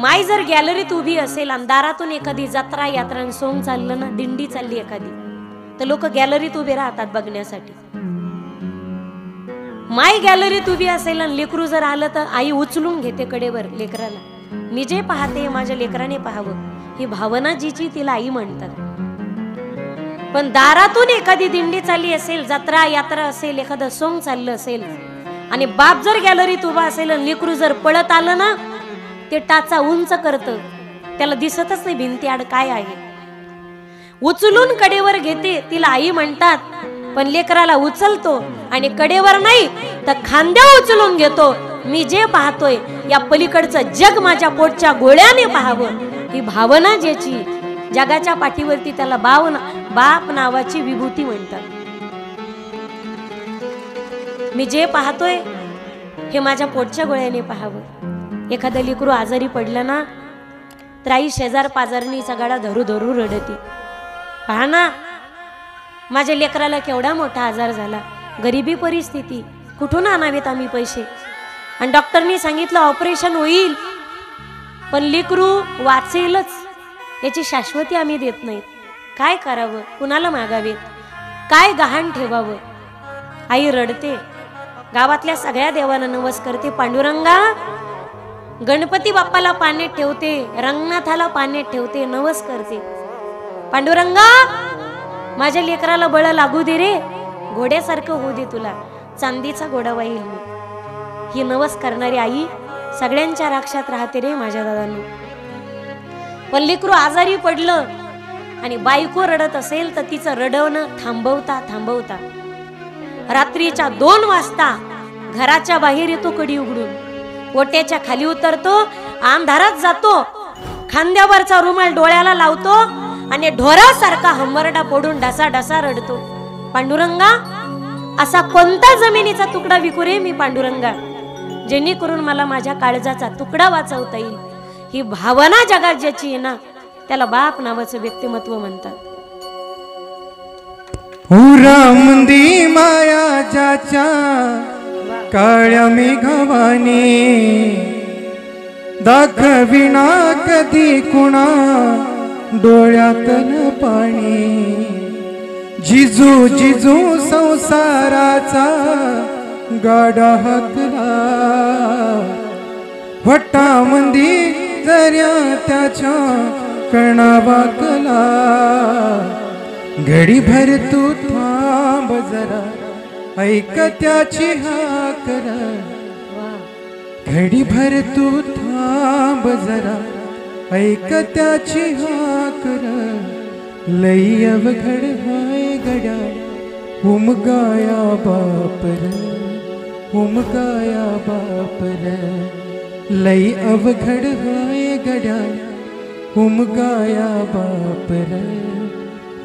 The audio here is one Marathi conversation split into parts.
माय जर गॅलरीत उभी असेल आणि दारातून एखादी जत्रा यात्रा सोंग चाललं ना, दिंडी चालली एखादी, तर लोक गॅलरीत उभे राहतात बघण्यासाठी. माय गॅलरीत उभी असेल आणि लेकरू जर आलं तर आई उचलून घेते कडेवर लेकराला. मी जे पाहते माझ्या लेकराने पाहावं, ही भावना जिची तिला आई म्हणतात. पण दारातून एखादी दिंडी चालली असेल, जत्रा यात्रा असेल, एखादं सोंग चाललं असेल आणि बाप जर गॅलरीत उभा असेल आणि लेकरू जर पळत आलं ना, ते टाचा उंच करतं, त्याला दिसतच नाही भिंती आड काय आहे. उचलून कडेवर घेते, तिला आई म्हणतात. पण लेकराला उचलतो आणि कडेवर नाही तर खांद्या उचलून घेतो. मी जे पाहतोय या पलीकडचं जग माझ्या पोटच्या गोळ्याने पाहावं, ही भावना ज्याची, जगाच्या पाठीवरती त्याला बाप नावाची विभूती म्हणतात. मी जे पाहतोय हे माझ्या पोटच्या गोळ्याने पाहावं. एखादं लेकरू आजारी पडलं ना, तर आई शेजार पाजारनी सगळा धरू धरू रडती. पहा ना, माझ्या लेकराला केवढा मोठा आजार झाला, गरिबी परिस्थिती, कुठून आणावेत आम्ही पैसे. आणि डॉक्टरनी सांगितलं ऑपरेशन होईल, पण लेकरू वाचेलच याची शाश्वती आम्ही देत नाहीत. काय करावं, कुणाला मागावेत, काय गहाण ठेवावं. आई रडते. गावातल्या सगळ्या देवांना नवस करते. पांडुरंगा, गणपती बाप्पाला पाण्यात ठेवते, रंगनाथाला पाण्यात ठेवते, नवस करते. पांडुरंगा, माझ्या लेकराला बळ लागू दे रे, घोड्यासारखं होऊ दे, तुला चांदीचा घोडा वाईल मी. ही नवस करणारी आई सगळ्यांच्या राक्षात राहते रे माझ्या दादांनो. पण लेकरू आजारी पडलं आणि बायको रडत असेल तर तिचं रडवणं थांबवता थांबवता रात्रीच्या 2 वाजता घराच्या बाहेर येतो कडी उघडून, ओट्याच्या खाली उतरतो, अंधारात जातो, खांद्यावरचा रुमाल डोळ्याला लावतो आणि ढोरासारखा हंबरडा पडून ढसा ढसा रडतो. पांडुरंगा, असा कोणता जमिनीचा तुकडा विकू रे मी पांडुरंगा, जेणेकरून मला माझ्या काळजाचा तुकडा वाचवता येईल. ही भावना जगात ज्याची आहे ना, त्याला बाप नावाचं व्यक्तिमत्व म्हणतात. हुरामंदी माया ज्याच्या काळ्या मेघवानी, दाखविना कधी कुणा डोळ्यातलं पाणी. जिजू जिजू संसाराचा गाडा हाकला, वटामंदी जऱ्या त्याच्या कणा वाकला. घडीभर तू थांब जरा, ऐक त्याची हाकर. घडीभर तू थांब जरा, ऐक त्याची हाकर. लई अवघड हाय गड्या, उमगाया बापर, उमगाया बापर. लई अवघड हाय गड्या, उमगाया बापर,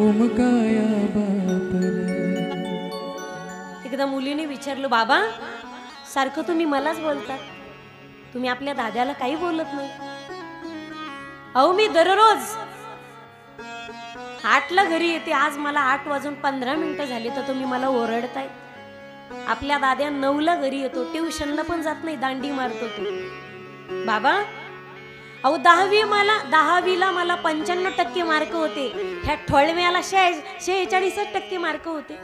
उमगाया बापर. एकदा मुलीने विचारलं, बाबा सारखं तुम्ही मलाच बोलतात, तुम्ही आपल्या दाद्याला काही बोलत नाही. अहो, मी दररोज 8ला घरी येते, आज मला 8:15 झाले तर तुम्ही मला ओरडताय. आपल्या दाद्या 9ला घरी येतो, ट्युशनला पण जात नाही, दांडी मारतो तो. बाबा, अहो 10वीला मला 95% मार्क होते, ह्या ठोळव्याला 46% मार्क होते.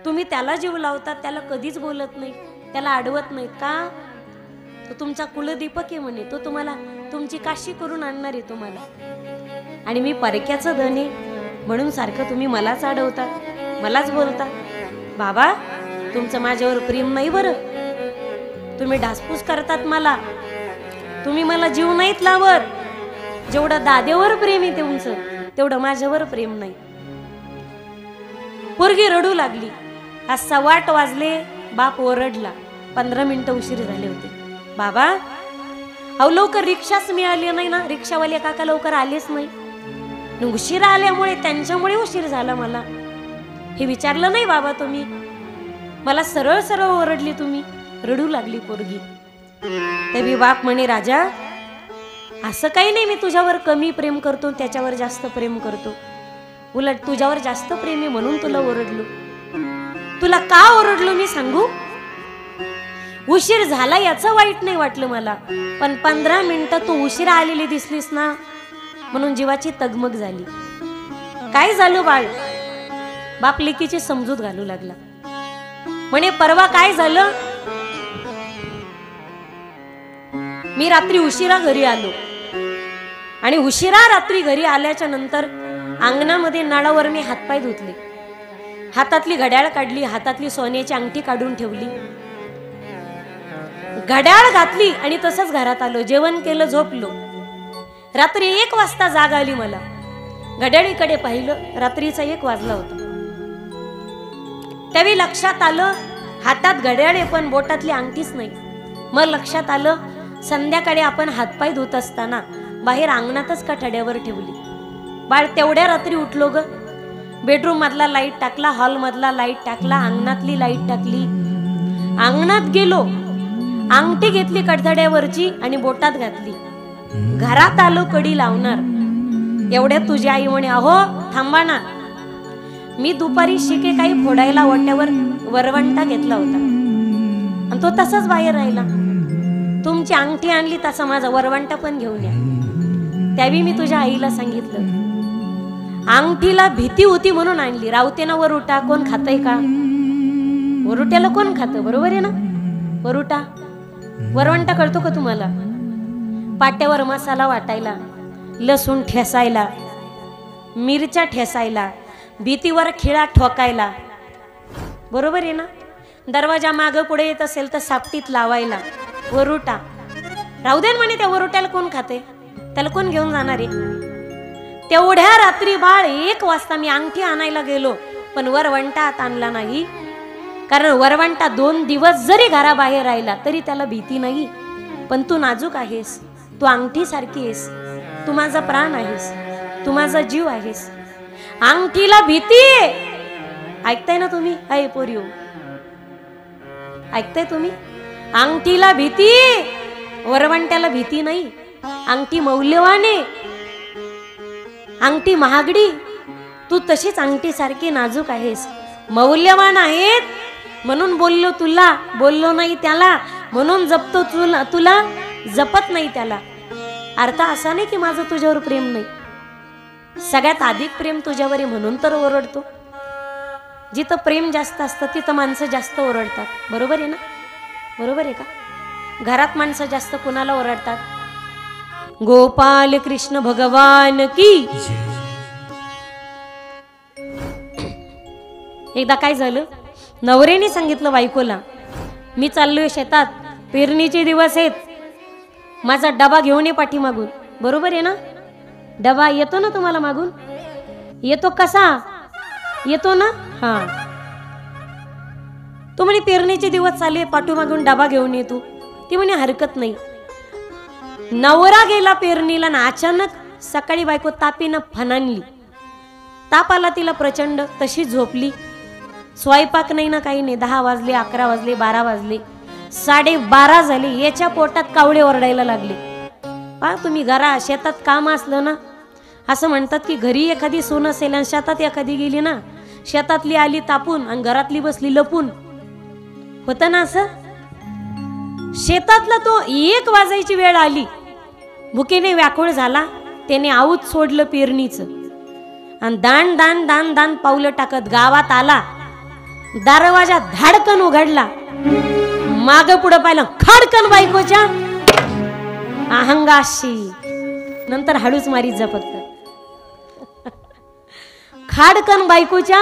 तुम्ही त्याला जीव लावतात, त्याला कधीच बोलत नाही, त्याला अडवत नाही का? तो तुमचा कुलदीपक आहे म्हणे, तो तुम्हाला तुमची काशी करून आणणार आहे तुम्हाला. आणि मी परक्याचं धन आहे म्हणून सारखं तुम्ही मलाच अडवता, मलाच बोलता. बाबा, तुमचं माझ्यावर प्रेम नाही बरं, तुम्ही ढासपूस करतात मला, तुम्ही मला जीव नाहीत लावत. जेवढं दादेवर प्रेम आहे तुमचं, तेवढं माझ्यावर प्रेम नाही. पोरगी रडू लागली. आज 8:15 वाजले, बाप ओरडला, 15 मिनिटं उशीर झाले होते. बाबा, अहो लवकर रिक्षाच मिळाली नाही ना, रिक्षावाले काका लवकर आलेच नाही. उशीर आल्यामुळे, त्यांच्यामुळे उशीर झाला मला. हे विचारलं नाही बाबा तुम्ही, मला सरळ सरळ ओरडली तुम्ही. रडू लागली पोरगी. तरी बाप म्हणे, राजा असं काही नाही, मी तुझ्यावर कमी प्रेम करतो, त्याच्यावर जास्त प्रेम करतो. उलट तुझ्यावर जास्त प्रेम आहे म्हणून तुला ओरडलो. तुला का ओरडलो मी सांगू? उशीर झाला याचं वाईट नाही वाटलं मला, पण 15 मिनिटं तू उशिरा आलेली दिसलीस ना म्हणून जीवाची तगमग झाली. काय झालं बाळ? बाप लेकीची समजूत घालू लागला. म्हणे परवा काय झालं, मी रात्री उशिरा घरी आलो आणि उशिरा रात्री घरी आल्याच्या नंतर अंगणामध्ये नळावर मी हातपाय धुतले. हातातली घड्याळ काढली, हातातली सोन्याची अंगठी काढून ठेवली, घड्याळ घातली आणि तसंच घरात आलो. जेवण केलं, झोपलो. रात्री 1 वाजता जाग आली मला. घड्याळीकडे पाहिलं, रात्रीचा 1 वाजला होता. त्यावेळी लक्षात आलं हातात घड्याळ आहे पण बोटातली अंगठीच नाही. मग लक्षात आलं संध्याकाळी आपण हातपाय धुत असताना बाहेर अंगणातच कठड्यावर ठेवली. बाळ तेवढ्या रात्री उठलो ग. बेडरूम मधला लाईट टाकला, हॉल मधला लाईट टाकला, अंगणातली लाईट टाकली. अंगणात गेलो, अंगठी घेतली कठड्यावरची आणि बोटात घातली. घरात आलो, कडी लावणार. एवढ्यात तुझी आई म्हणे, अहो थांबा ना, मी दुपारी शिके काही फोडायला ओट्यावर वरवंटा घेतला होता आणि तो तसाच बाहेर राहिला. तुमची अंगठी आणली तसा माझा वरवंटा पण घेऊन या. त्यावेळी मी तुझ्या आईला सांगितलं अंगठीला भीती होती म्हणून आणली. रावतेना वरुटा कोण खातय का? वरुट्याला कोण खातं? बरोबर आहे ना. वरुटा वरवंटा कळतो का तुम्हाला? पाट्यावर मसाला वाटायला, लसूण ठेसायला, मिरच्या ठेसायला, भीतीवर खिळा ठोकायला. बरोबर आहे ना. दरवाजा मागं पुढे येत असेल तर सापटीत लावायला. वरुटा. राहू दे म्हणे, त्या वरुट्याला कोण खाते? त्याला कोण घेऊन जाणार आहे? तेवढ्या रात्री बाळ 1 वाजता मी अंगठी आणायला गेलो पण वरवंटा आत आणला नाही. कारण वरवंटा 2 दिवस जरी घराबाहेर राहिला तरी त्याला भीती नाही. पण तू नाजूक आहेस, तू अंगठी सारखी आहेस, तू माझा प्राण आहेस, तू माझा जीव आहेस. अंगठीला भीती. ऐकताय ना तुम्ही? अय पोरियो, ऐकताय तुम्ही? अंगठीला भीती, वरवंट्याला भीती नाही. अंगठी मौल्यवान आहे, अंगठी महागडी. तू तशीच अंगठी सारखी नाजूक आहेस, मौल्यवान आहेत. म्हणून बोललो तुला, बोललो नाही त्याला. म्हणून जपतो तुला, जपत नाही त्याला. अर्थ असा नाही की माझं तुझ्यावर प्रेम नाही. सगळ्यात अधिक प्रेम तुझ्यावर आहे म्हणून तर ओरडतो. जिथं प्रेम जास्त असतं तिथं माणसं जास्त ओरडतात. बरोबर आहे ना? बरोबर आहे का? घरात माणसं जास्त कुणाला ओरडतात? गोपाल कृष्ण भगवान की. एकदा काय झालं, नवऱ्याने सांगितलं बायकोला, मी चाललोय शेतात, पेरणीचे दिवस आहेत, माझा डबा घेऊन ये पाठीमागून. बरोबर आहे ना? डबा येतो ना तुम्हाला मागून? येतो कसा? येतो ना? हा. तो म्हणे पेरणीचे दिवस चालले, पाठीमागून डबा घेऊन येतो. ती म्हणे हरकत नाही. नवरा गेला पेरणीला ना अचानक सकाळी बायको तापीनं फनानली. ताप आला तिला प्रचंड. तशी झोपली. स्वयंपाक नाही ना काही नाही. 10 वाजले, 11 वाजले, 12 वाजले, 12:30 झाले. याच्या पोटात कावळे ओरडायला लागले. पहा तुम्ही, घरा शेतात काम असलं ना, असं म्हणतात की घरी एखादी सून असेल आणि शेतात एखादी गेली ना, शेतातली आली तापून आणि घरातली बसली लपून. होतं ना असं? शेतातला तो 1 वाजायची वेळ आली, भुकेने व्याकुळ झाला. त्याने आऊत सोडलं पेरणीचं आणि दान दान दान दान पावलं टाकत गावात आला. दरवाजा धाडकन उघडला. माग पुढं पाहिलं, खाडकन बायकोच्या अहंगाशी. नंतर हळूच मारीत जा फक्त. खाडकन बायकोच्या.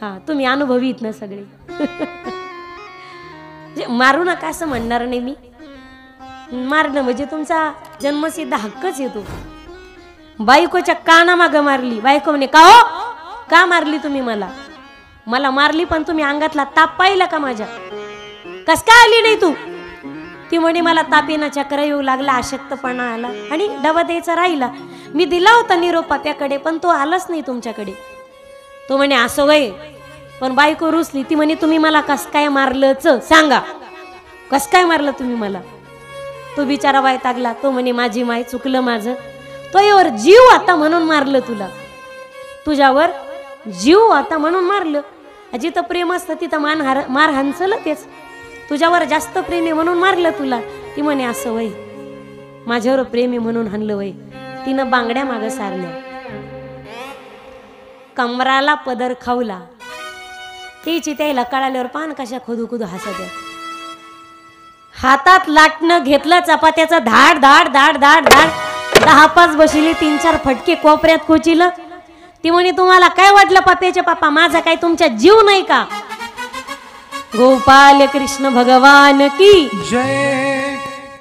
हा, तुम्ही अनुभवीत ना सगळे. मारू नका असं म्हणणार नाही मी. मारणं म्हणजे तुमचा जन्मसिद्ध हक्कच येतो. बायकोच्या कानामाग मारली. बायको म्हणे, का हो, का मारली तुम्ही मला? मला मारली पण तुम्ही अंगातला ताप पाहिला का माझ्या? कस काय आली नाही तू? ती म्हणे, मला तापीना चक्र येऊ लागला, अशक्तपणा आला आणि डबा द्यायचा राहिला. मी दिला होता निरोप पाप्याकडे पण तो आलाच नाही तुमच्याकडे. तो म्हणे, असं वय. पण बायको रुसली. ती म्हणे, तुम्ही मला कस काय मारलंच सांगा, कस काय मारलं तुम्ही मला? तो बिचारा वैतागला. तो म्हणे, माझी माय, चुकलं माझं. तो यावर जीव आता म्हणून मारलं तुला, तुझ्यावर जीव आता म्हणून मारलं. जिथं प्रेम असतं तिथं मार हाणसलं तेच. तुझ्यावर जास्त प्रेम आहे म्हणून मारलं तुला. ती म्हणे असं वय माझ्यावर प्रेम आहे म्हणून हाणलं वय. तिनं बांगड्या मागं सारल्या, कमराला पदर खावला. तिची त्याला कळाल्यावर पान कशा खुदू खुदू हसत. हातात लाटणं घेतलं चपात्याचं धाड धाड धाड धाड धाड 10-5 बशिली, 3-4 फटके कोपऱ्यात कोचिलं. ती म्हणे तुम्हाला काय वाटलं पप्याचे पप्पा, माझा काय तुमच्या जीव नाही का? गोपाल कृष्ण भगवान की जय.